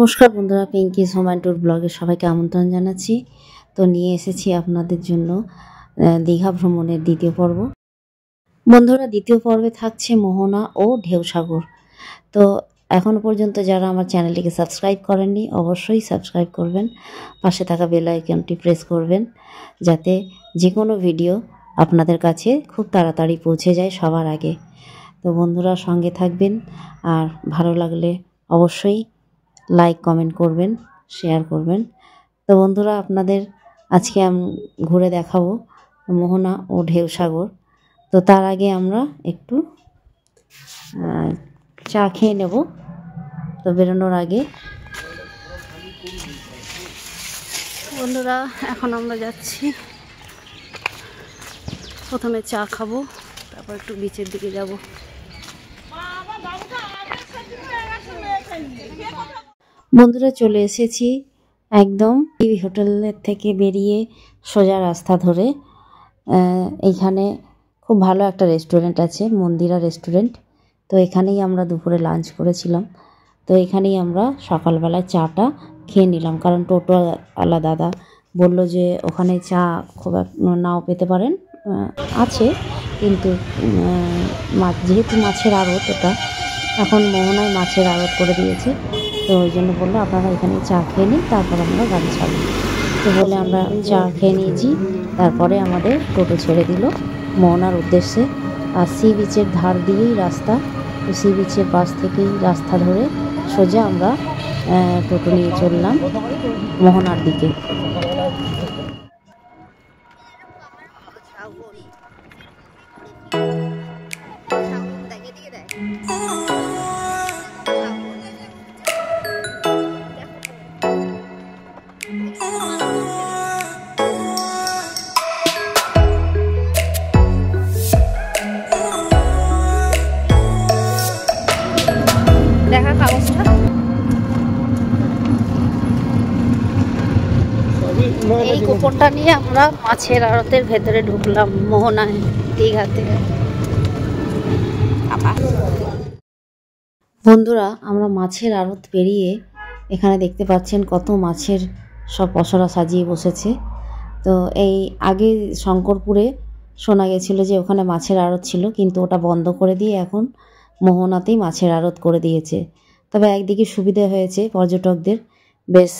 নমস্কার বন্ধুরা, Pinki's home and tour ব্লগে সবাইকে আমন্ত্রণ জানাচ্ছি। তো নিয়ে এসেছি আপনাদের জন্য দীঘা ভ্রমণের দ্বিতীয় পর্ব। বন্ধুরা, দ্বিতীয় পর্বে থাকছে মোহনা ও ঢেউসাগর। তো এখনো পর্যন্ত যারা আমার চ্যানেলটিকে সাবস্ক্রাইব করেননি অবশ্যই সাবস্ক্রাইব করবেন, পাশে থাকা বেল আইকনটি প্রেস করবেন যাতে যে কোনো ভিডিও আপনাদের কাছে খুব তাড়াতাড়ি পৌঁছে যায় সবার আগে। তো বন্ধুরা সঙ্গে থাকবেন, আর ভালো লাগলে অবশ্যই লাইক কমেন্ট করবেন, শেয়ার করবেন। তো বন্ধুরা, আপনাদের আজকে আমি ঘুরে দেখাবো মোহনা ও ঢেউসাগর। তো তার আগে আমরা একটু চা খেয়ে নেব। তো বেরোনোর আগে বন্ধুরা এখন আমরা যাচ্ছি, প্রথমে চা খাবো, তারপর একটু বিচের দিকে যাব। বন্ধুরা চলে এসেছি একদম টিভি হোটেলের থেকে বেরিয়ে সোজা রাস্তা ধরে। এইখানে খুব ভালো একটা রেস্টুরেন্ট আছে, মন্দিরা রেস্টুরেন্ট। তো এখানেই আমরা দুপুরে লাঞ্চ করেছিলাম। তো এখানেই আমরা সকালবেলায় চাটা খেয়ে নিলাম, কারণ টোটোওয়ালা দাদা বললো যে ওখানে চা খুব নাও পেতে পারেন, আছে কিন্তু যেহেতু মাছের আড়ত, ওটা এখন মোহনায় মাছের আড়ত করে দিয়েছে, তো ওই জন্য বললো আপনারা এখানে চা খেয়ে নিন, তারপর আমরা গাড়ি ছাড়ব। তো বলে আমরা চা খেয়ে নিয়েছি, তারপরে আমাদের টোটো ছেড়ে দিল মোহনার উদ্দেশ্যে। আর সি বিচের ধার দিয়েই রাস্তা, তো সি বিচের পাশ থেকেই রাস্তা ধরে সোজা আমরা টোটো নিয়ে চললাম মোহনার দিকে। দেখা কাগজটা এই কুপনটা নিয়ে আমরা মাছের আড়তের ভেতরে ঢুকলাম মোহনায়, দীঘাতে। বন্ধুরা, আমরা মাছের আড়ত পেরিয়ে এখানে দেখতে পাচ্ছেন কত মাছের সব পসরা সাজিয়ে বসেছে। তো এই আগে শঙ্করপুরে শোনা গেছিলো যে ওখানে মাছের আড়ত ছিল, কিন্তু ওটা বন্ধ করে দিয়ে এখন মোহনাতেই মাছের আড়ত করে দিয়েছে। তবে একদিকে সুবিধা হয়েছে পর্যটকদের, বেশ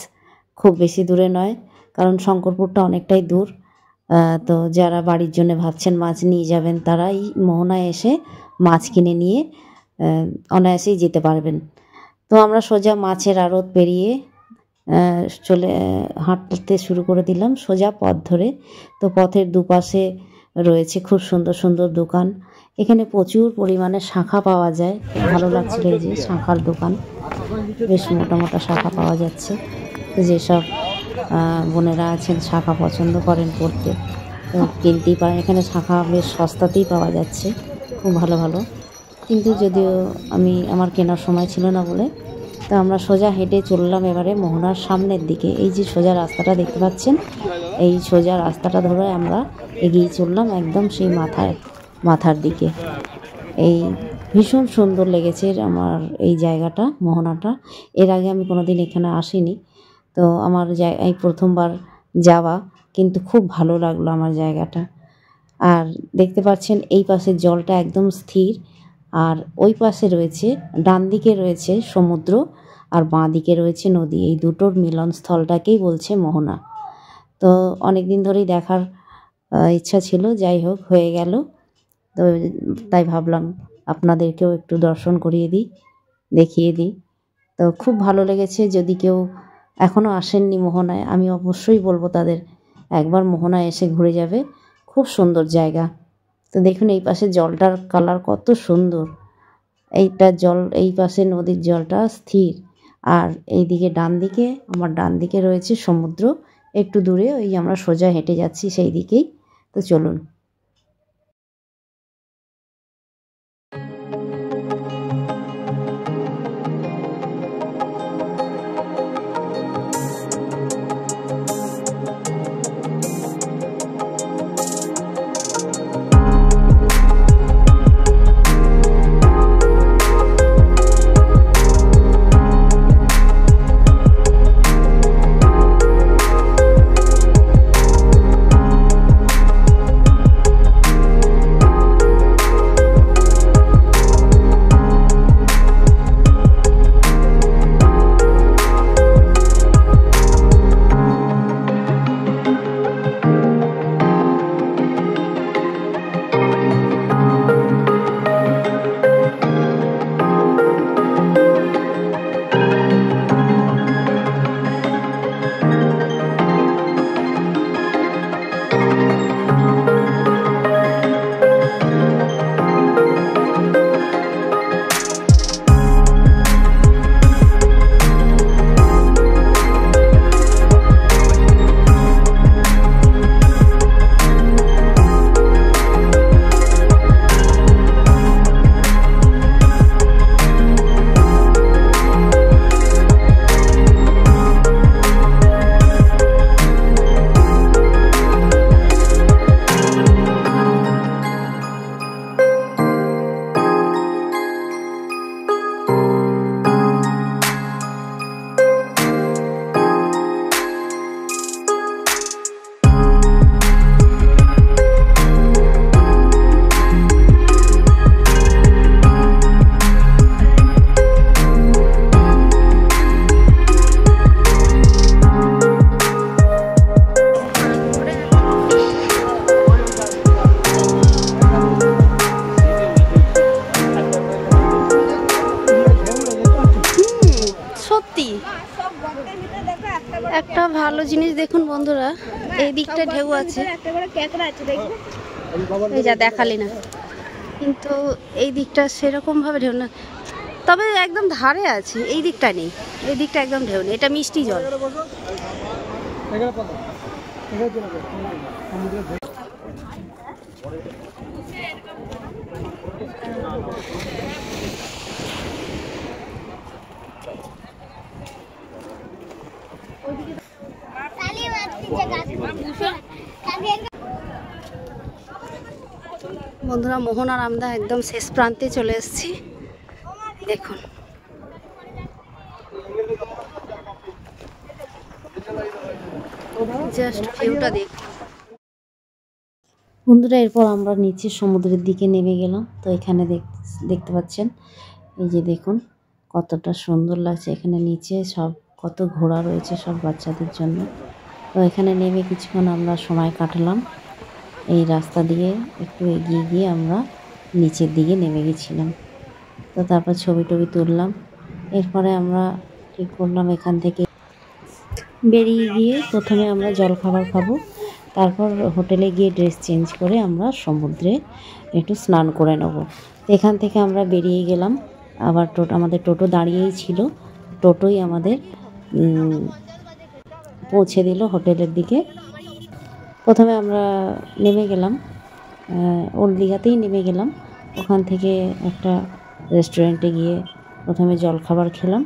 খুব বেশি দূরে নয়, কারণ শঙ্করপুরটা অনেকটাই দূর। তো যারা বাড়ির জন্য ভাবছেন মাছ নিয়ে যাবেন, তারাই মোহনায় এসে মাছ কিনে নিয়ে অনায়াসেই যেতে পারবেন। তো আমরা সোজা মাছের আড়ত পেরিয়ে হাঁটতে শুরু করে দিলাম সোজা পথ ধরে। তো পথের দুপাশে রয়েছে খুব সুন্দর সুন্দর দোকান। এখানে প্রচুর পরিমাণে শাঁখা পাওয়া যায়, খুব ভালো লাগছিল এই যে শাঁখার দোকান, বেশ মোটা মোটা শাঁখা পাওয়া যাচ্ছে। তো যেসব বোনেরা আছেন শাঁখা পছন্দ করেন পরতে, তো কিনতেই পারেন। এখানে শাঁখা বেশ সস্তাতেই পাওয়া যাচ্ছে, খুব ভালো ভালো। কিন্তু যদিও আমার কেনার সময় ছিল না বলে, তো আমরা সোজা হেঁটে চললাম এবারে মোহনার সামনের দিকে। এই যে সোজা রাস্তাটা দেখতে পাচ্ছেন, এই সোজা রাস্তাটা ধরে আমরা এগিয়ে চললাম একদম সেই মাথার দিকে। এই ভীষণ সুন্দর লেগেছে আমার এই জায়গাটা, মোহনাটা। এর আগে আমি কোনোদিন এখানে আসিনি, তো আমার এই প্রথমবার যাওয়া, কিন্তু খুব ভালো লাগলো আমার জায়গাটা। আর দেখতে পাচ্ছেন এই পাশের জলটা একদম স্থির, আর ওই পাশে রয়েছে, ডান দিকে রয়েছে সমুদ্র আর বাঁ দিকে রয়েছে নদী। এই দুটোর মিলনস্থলটাকেই বলছে মোহনা। তো অনেক দিন ধরেই দেখার ইচ্ছা ছিল, যাই হোক হয়ে গেল। তো তাই ভাবলাম আপনাদেরকেও একটু দর্শন করিয়ে দিই, দেখিয়ে দিই। তো খুব ভালো লেগেছে। যদি কেউ এখনও আসেননি মোহনায়, আমি অবশ্যই বলবো তাদের একবার মোহনায় এসে ঘুরে যাবে, খুব সুন্দর জায়গা। তো দেখুন এই পাশে জলটার কালার কত সুন্দর, এই পাশে নদীর জলটা স্থির, আর এইদিকে আমার ডান দিকে রয়েছে সমুদ্র। একটু দূরে ওই আমরা সোজা হেঁটে যাচ্ছি সেই দিকেই। তো চলুন। একটা ভালো জিনিস দেখুন বন্ধুরা, এই দিকটা ঢেউ আছে, এই যা দেখালি না, কিন্তু এই দিকটা সেরকম ভাবে ঢেউ না, তবে একদম ধারে আছে, এই দিকটা নেই, এই দিকটা একদম ঢেউ নেই, এটা মিষ্টি জল। বন্ধুরা মোহনার আমরা একদম শেষ প্রান্তে চলে এসেছি, দেখুন জাস্ট ভিউটা দেখুন বন্ধুরা। এরপর আমরা নিচে সমুদ্রের দিকে নেমে গেলাম। তো এখানে দেখতে পাচ্ছেন, এই যে দেখুন কতটা সুন্দর লাগছে, এখানে নিচে সব কত ঘোড়া রয়েছে সব বাচ্চাদের জন্য। তো এখানে নেমে কিছুক্ষণ আমরা সময় কাটালাম, এই রাস্তা দিয়ে একটু এগিয়ে গিয়ে আমরা নিচের দিকে নেমে গেছিলাম। তো তারপর ছবি টবি তুললাম। এরপরে আমরা ঠিক করলাম এখান থেকে বেরিয়ে গিয়ে প্রথমে আমরা জলখাবার খাবো, তারপর হোটেলে গিয়ে ড্রেস চেঞ্জ করে আমরা সমুদ্রে একটু স্নান করে নেব। তো এখান থেকে আমরা বেরিয়ে গেলাম, আবার আমাদের টোটো দাঁড়িয়েই ছিল, টোটোই আমাদের পৌঁছে দিল হোটেলের দিকে। প্রথমে আমরা নেমে গেলাম ওল্ড দীঘাতেই নেমে গেলাম, ওখান থেকে একটা রেস্টুরেন্টে গিয়ে প্রথমে জলখাবার খেলাম,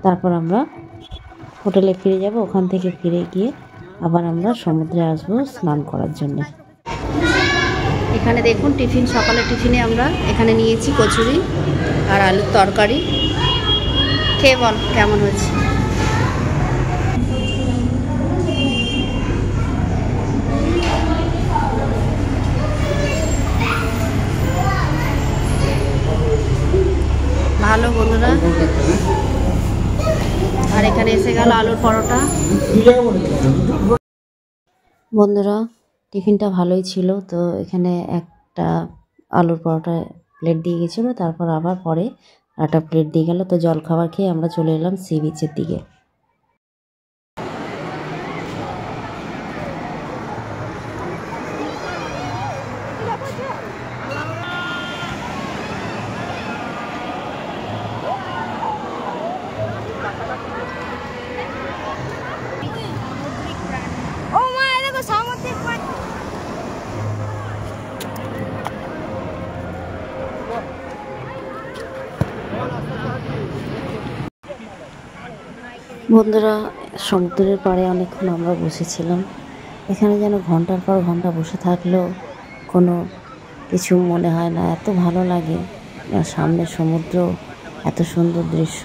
তারপর আমরা হোটেলে ফিরে যাব। ওখান থেকে ফিরে গিয়ে আবার আমরা সমুদ্রে আসবো স্নান করার জন্য। এখানে দেখুন টিফিন, সকালে টিফিনে আমরা এখানে নিয়েছি কচুরি আর আলুর তরকারি। খেয়ে বল কেমন হয়েছে। ভালো বন্ধুরা। আর এখানে এসে গেল আলুর পরোটা। বন্ধুরা টিফিনটা ভালোই ছিল। তো এখানে একটা আলুর পরোটা প্লেট দিয়ে গেছিলো, তারপর আবার পরে একটা প্লেট দিয়ে গেল। তো জলখাবার খেয়ে আমরা চলে এলাম সি বিচের দিকে। বন্ধুরা সমুদ্রের পাড়ে অনেকক্ষণ আমরা বসেছিলাম। এখানে যেন ঘন্টার পর ঘন্টা বসে থাকলেও কোনো কিছু মনে হয় না, এত ভালো লাগে। সামনে সমুদ্র, এত সুন্দর দৃশ্য,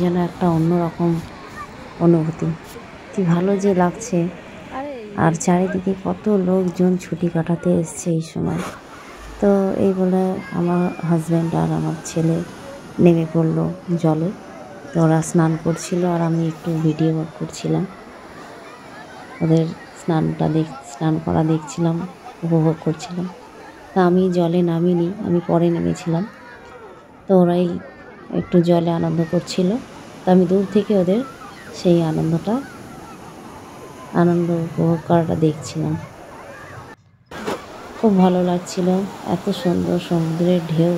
যেন একটা অন্যরকম অনুভূতি, কি ভালো যে লাগছে। আর চারিদিকে কত লোকজন ছুটি কাটাতে এসছে এই সময়। তো এই বলে আমার হাজব্যান্ড আর আমার ছেলে নেমে পড়লো জলে। তো ওরা স্নান করছিল আর আমি একটু ভিডিও করছিলাম, ওদের স্নান করা দেখছিলাম, উপভোগ করছিলাম। তা আমি জলে নামিনি, আমি পরে নেমেছিলাম। তো ওরাই একটু জলে আনন্দ করছিল, তো আমি দূর থেকে ওদের সেই আনন্দ উপভোগ করাটা দেখছিলাম। খুব ভালো লাগছিল, এত সুন্দর সমুদ্রের ঢেউ,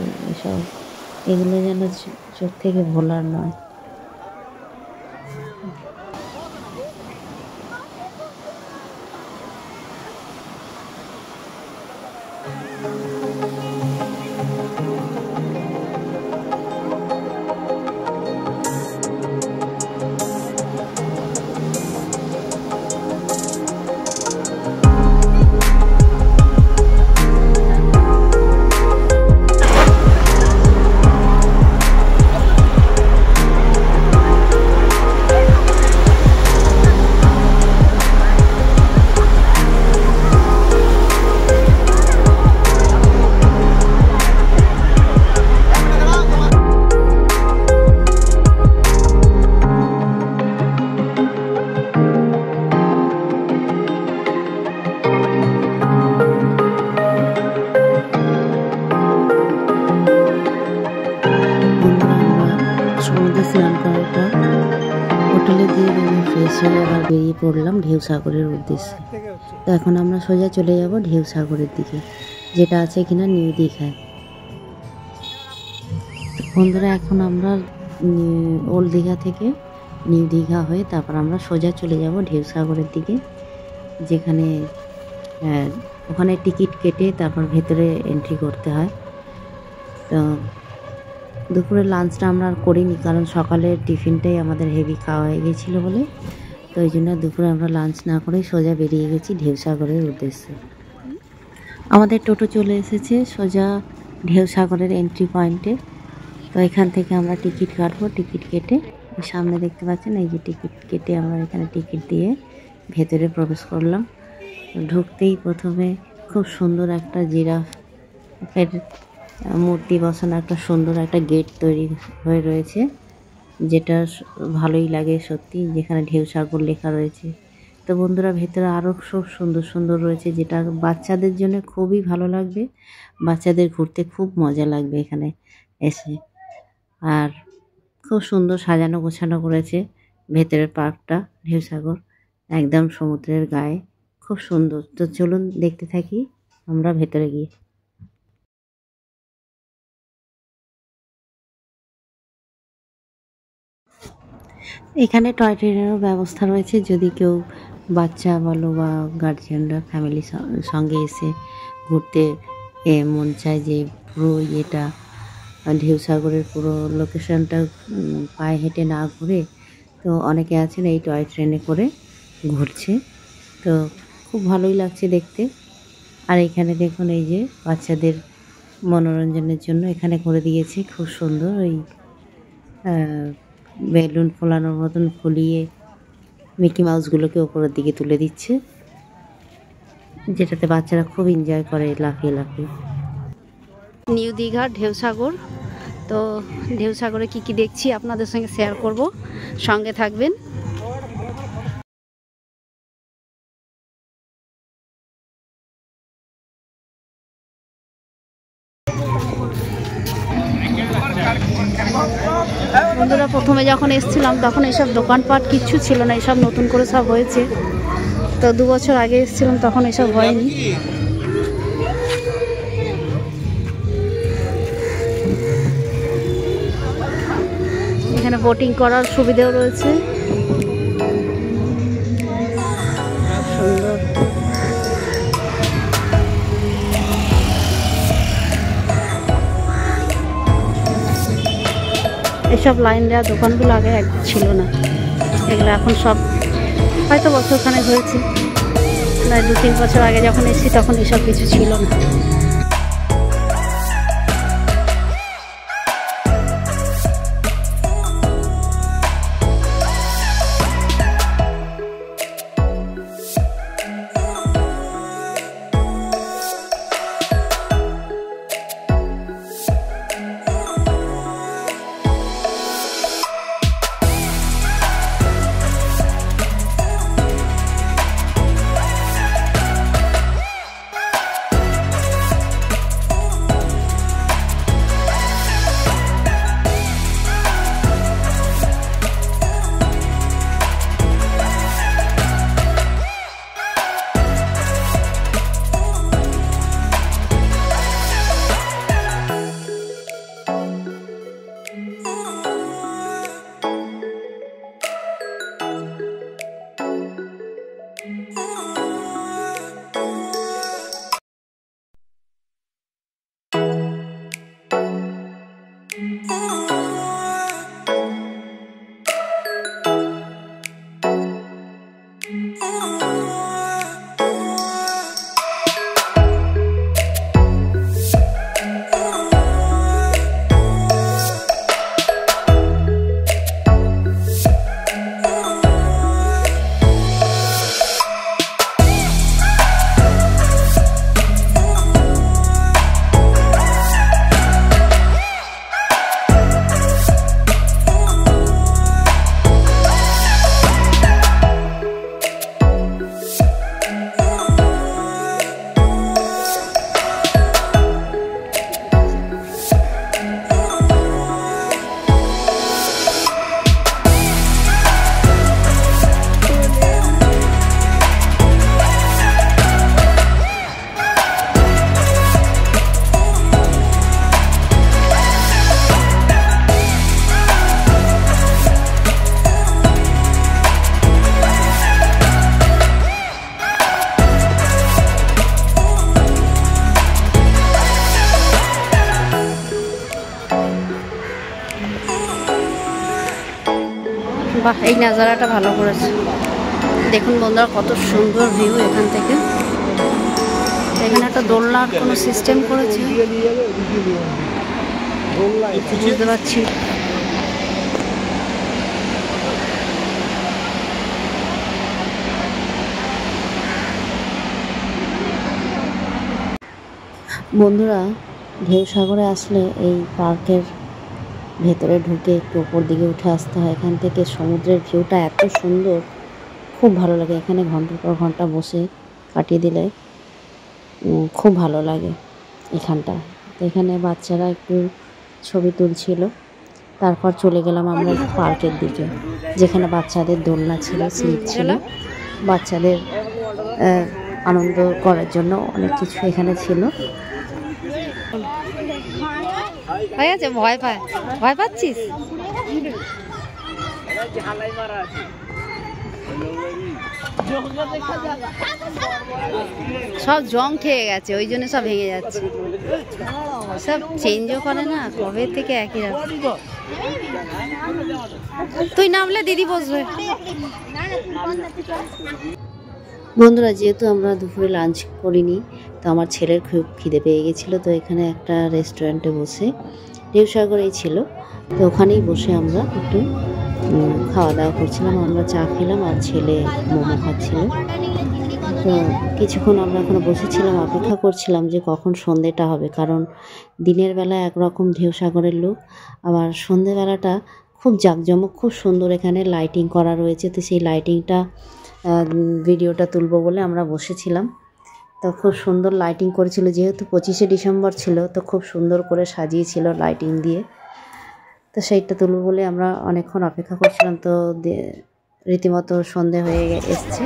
এগুলো যেন চোখ থেকে ভোলার নয়। ফ্রেশ হয়ে আবার বেরিয়ে পড়লাম ঢেউসাগরের উদ্দেশ্যে। তো এখন আমরা সোজা চলে যাব ঢেউসাগরের দিকে, যেটা আছে কিনা নিউ দীঘায়। বন্ধুরা, এখন আমরা ওল্ড দীঘা থেকে নিউ দীঘা হয়ে তারপর আমরা সোজা চলে যাব ঢেউসাগরের দিকে, যেখানে ওখানে টিকিট কেটে তারপর ভেতরে এন্ট্রি করতে হয়। তো দুপুরে লাঞ্চটা আমরা আর করিনি, কারণ সকালের টিফিনটাই আমাদের হেভি খাওয়া হয়ে গেছিলো বলে। তো ওই জন্য দুপুরে আমরা লাঞ্চ না করেই সোজা বেরিয়ে গেছি ঢেউসাগরের উদ্দেশ্যে। আমাদের টোটো চলে এসেছে সোজা ঢেউসাগরের এন্ট্রি পয়েন্টে। তো এখান থেকে আমরা টিকিট কাটবো। টিকিট কেটে সামনে দেখতে পাচ্ছেন, এই যে টিকিট কেটে আমরা এখানে টিকিট দিয়ে ভেতরে প্রবেশ করলাম। ঢুকতেই প্রথমে খুব সুন্দর একটা জিরাফের মূর্তি বসানো একটা সুন্দর একটা গেট তৈরি হয়ে রয়েছে, যেটা ভালোই লাগে সত্যি, যেখানে ঢেউসাগর লেখা রয়েছে। তো বন্ধুরা, ভেতরে আরও সব সুন্দর সুন্দর রয়েছে, যেটা বাচ্চাদের জন্য খুবই ভালো লাগবে। বাচ্চাদের ঘুরতে খুব মজা লাগবে এখানে এসে। আর খুব সুন্দর সাজানো গোছানো করেছে ভেতরের পার্কটা। ঢেউসাগর একদম সমুদ্রের গায়ে, খুব সুন্দর। তো চলুন দেখতে থাকি আমরা ভেতরে গিয়ে। এখানে টয় ট্রেনেরও ব্যবস্থা রয়েছে, যদি কেউ বাচ্চা বলো বা গার্জিয়ানরা ফ্যামিলির সঙ্গে এসে ঘুরতে মন চায়, যে পুরো ইয়েটা ঢেউসাগরের পুরো লোকেশনটা পায়ে হেঁটে না ঘুরে, তো অনেকে আছেন এই টয় ট্রেনে করে ঘুরছে। তো খুব ভালোই লাগছে দেখতে। আর এখানে দেখুন, এই যে বাচ্চাদের মনোরঞ্জনের জন্য এখানে করে দিয়েছে খুব সুন্দর ওই বেলুন ফোলানোর মতন ফুলিয়ে মিকি মাউসগুলোকে ওপরের দিকে তুলে দিচ্ছে, যেটাতে বাচ্চারা খুব এনজয় করে লাফিয়ে লাফিয়ে। নিউ দীঘার ঢেউসাগর। তো ঢেউসাগরে কি কি দেখছি আপনাদের সঙ্গে শেয়ার করব, সঙ্গে থাকবেন। বন্ধুরা, প্রথমে যখন এসেছিলাম তখন এইসব দোকানপাট কিচ্ছু ছিল না, এসব নতুন করে সব হয়েছে। তো 2 বছর আগে এসেছিলাম তখন এসব হয়নি। এখানে বোটিং করার সুবিধাও রয়েছে, সুন্দর। এসব লাইন দেওয়া দোকানগুলো আগে ছিল না, এগুলো এখন সব হয়তো বছরখানেক হয়েছে, প্রায় 2-3 বছর আগে যখন এসেছি তখন এসব কিছু ছিল না। বাহ, এই নাজারাটা ভালো করেছে। দেখুন বন্ধুরা, কত সুন্দর ভিউ এখান থেকে। এখানে একটা দোলনার কোনো সিস্টেম করেছে, বুঝতে পারছি। বন্ধুরা, ঢেউসাগরে আসলে এই পার্কের ভেতরে ঢুকে একটু ওপর দিকে উঠে আসতে হয়। এখান থেকে সমুদ্রের ভিউটা এত সুন্দর, খুব ভালো লাগে। এখানে ঘন্টার পর ঘন্টা বসে কাটিয়ে দিলে খুব ভালো লাগে এখানটা। তো এখানে বাচ্চারা একটু ছবি তুলছিল। তারপর চলে গেলাম আমরা পার্কের দিকে, যেখানে বাচ্চাদের দোলনা ছিল, স্লিপ ছিল। বাচ্চাদের আনন্দ করার জন্য অনেক কিছু এখানে ছিল। ভয় পাচ্ছিস? সব জং খেয়ে গেছে, ওই জন্য সব ভেঙে যাচ্ছে। সব চেঞ্জও করে না, কবে থেকে একই রাখছে। তুই নামলে দিদি বসবে। বন্ধুরা, যেহেতু আমরা দুপুরে লাঞ্চ করিনি, তো আমার ছেলের খুব খিদে পেয়ে গেছিলো। তো এখানে একটা রেস্টুরেন্টে বসে, ঢেউসাগরেই ছিল, তো ওখানেই বসে আমরা একটু খাওয়া দাওয়া করছিলাম। আমরা চা খেলাম আর ছেলে মোমো খাচ্ছিল। তো কিছুক্ষণ আমরা এখনো বসেছিলাম, অপেক্ষা করছিলাম যে কখন সন্ধেটা হবে। কারণ দিনের বেলা একরকম ঢেউসাগরের লুক, আবার সন্ধেবেলাটা খুব জাঁকজমক, খুব সুন্দর। এখানে লাইটিং করা রয়েছে, তো সেই লাইটিংটা ভিডিওটা তুলবো বলে আমরা বসেছিলাম। তো খুব সুন্দর লাইটিং করেছিল, যেহেতু 25শে ডিসেম্বর ছিল, তো খুব সুন্দর করে সাজিয়েছিল লাইটিং দিয়ে। তো সেইটা তুলব বলে আমরা অনেকক্ষণ অপেক্ষা করছিলাম। তো রীতিমতো সন্ধে হয়ে এসছে।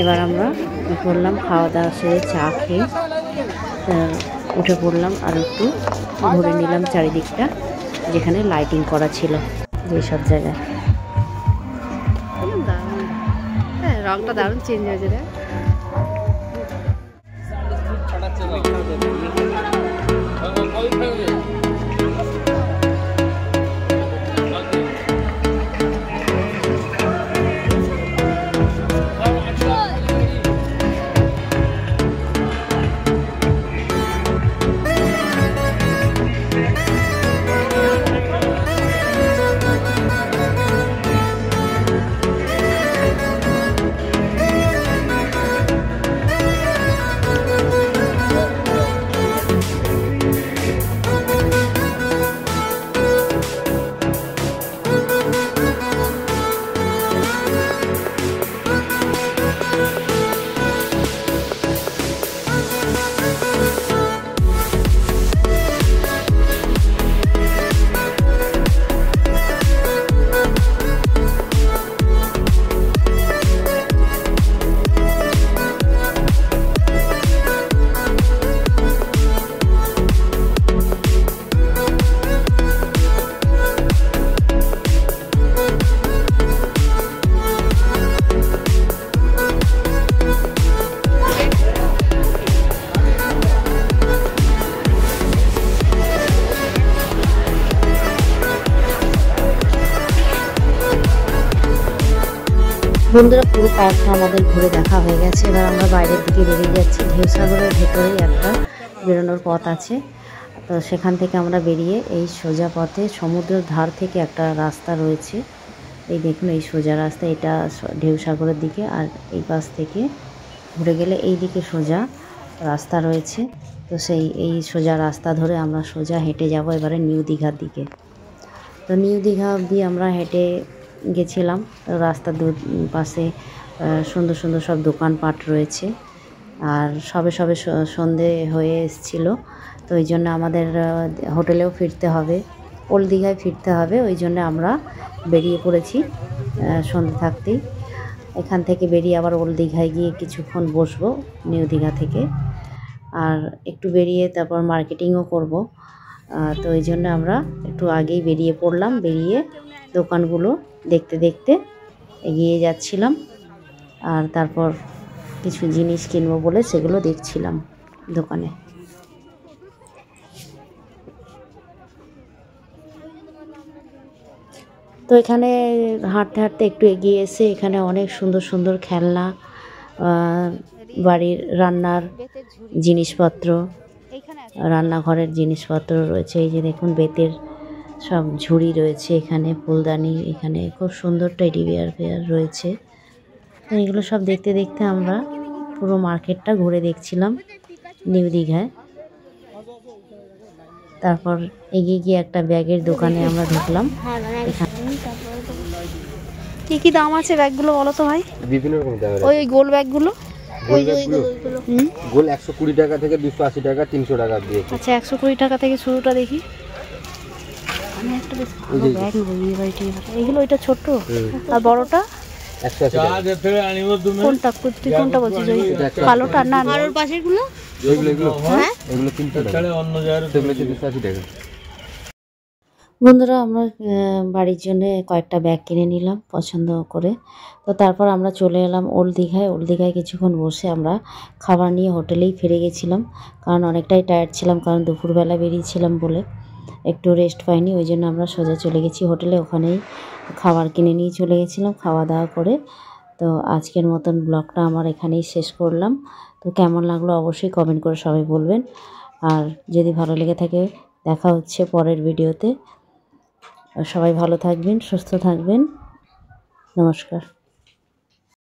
এবার আমরা করলাম খাওয়া দাওয়া সেরে চা খেয়ে উঠে পড়লাম, আর একটু ঘুরে নিলাম চারিদিকটা, যেখানে লাইটিং করা ছিল যেসব জায়গায়। রংটা দারুণ চেঞ্জ হয়েছে রে। বন্ধুরা, পুরো পার্কটা আমাদের ঘুরে দেখা হয়ে গেছে। এবার আমরা বাইরের দিকে বেরিয়ে যাচ্ছি। ঢেউসাগরের ভেতরেই একটা বেরোনোর পথ আছে, তো সেখান থেকে আমরা বেরিয়ে এই সোজা পথে সমুদ্রের ধার থেকে একটা রাস্তা রয়েছে। এই দেখুন, এই সোজা রাস্তা, এটা ঢেউসাগরের দিকে। আর এই পাশ থেকে ঘুরে গেলে এই দিকে সোজা রাস্তা রয়েছে। তো এই সোজা রাস্তা ধরে আমরা সোজা হেঁটে যাব এবারে নিউ দীঘার দিকে। তো নিউ দীঘা অবধি আমরা হেঁটে গেছিলাম। রাস্তার পাশে সুন্দর সুন্দর সব দোকানপাট রয়েছে, আর সবে সন্ধে হয়ে এসেছিল। তো ওই জন্য আমাদের হোটেলেও ফিরতে হবে, ওল্ড দীঘায় ফিরতে হবে। ওই জন্য আমরা বেরিয়ে পড়েছি সন্ধে থাকতেই। এখান থেকে বেরিয়ে আবার ওল্ড দীঘায় গিয়ে কিছুক্ষণ বসবো নিউ দীঘা থেকে, আর একটু বেরিয়ে তারপর মার্কেটিংও করব। তো ওই জন্য আমরা একটু আগেই বেরিয়ে পড়লাম। বেরিয়ে দোকানগুলো দেখতে দেখতে এগিয়ে যাচ্ছিলাম, আর তারপর কিছু জিনিস কিনবো বলে সেগুলো দেখছিলাম দোকানে। তো এখানে হাঁটতে হাঁটতে একটু এগিয়ে এসে এখানে অনেক সুন্দর সুন্দর খেলনা, বাড়ির রান্নার জিনিসপত্র, রান্নাঘরের জিনিসপত্র রয়েছে। এই যে দেখুন বেতের সব ঝুড়ি রয়েছে, এখানে ফুলদানি, এখানে খুব সুন্দর টেডি বিয়ার রয়েছে। তো এগুলো সব দেখতে দেখতে আমরা পুরো মার্কেটটা ঘুরে দেখছিলাম নিউ দীঘায়। তারপর এগিয়ে গিয়ে একটা ব্যাগের দোকানে আমরা ঢুকলাম। কি কি দাম আছে ব্যাগগুলো বলো তো ভাই? বিভিন্ন রকম দাম। ওই গোল ব্যাগগুলো গোল 120 টাকা থেকে 280 টাকা, 300 টাকা দিয়ে। আচ্ছা, 120 টাকা থেকে শুরুটা দেখি। আমি একটা বেশ ভালো ব্যাগ নিয়ে বাড়িতে। এগুলো ওইটা ছোট, আর বড়টা 180 টাকা। কোনটা কোনটা বলছিস? ওই কালোটা না আর ওর পাশের গুলো? এগুলো হ্যাঁ, এগুলো 300 টাকা, অন্য জায়গায় এগুলো 280 টাকা। বন্ধুরা, আমরা বাড়ির জন্য কয়েকটা ব্যাগ কিনে নিলাম পছন্দ করে। তো তারপর আমরা চলে এলাম ওল্ড দীঘায়। ওল্ড দীঘায় কিছুক্ষণ বসে আমরা খাবার নিয়ে হোটেলেই ফিরে গেছিলাম, কারণ অনেকটাই টায়ার্ড ছিলাম, কারণ দুপুরবেলা বেরিয়েছিলাম বলে একটু রেস্ট পাইনি। ওই জন্য আমরা সোজা চলে গেছি হোটেলে, ওখানেই খাবার কিনে নিয়ে চলে গেছিলাম খাওয়া দাওয়া করে। তো আজকের মতন ব্লগটা আমার এখানেই শেষ করলাম। তো কেমন লাগলো অবশ্যই কমেন্ট করে সবাই বলবেন, আর যদি ভালো লেগে থাকে দেখা হচ্ছে পরের ভিডিওতে। সবাই ভালো থাকবেন, সুস্থ থাকবেন। নমস্কার।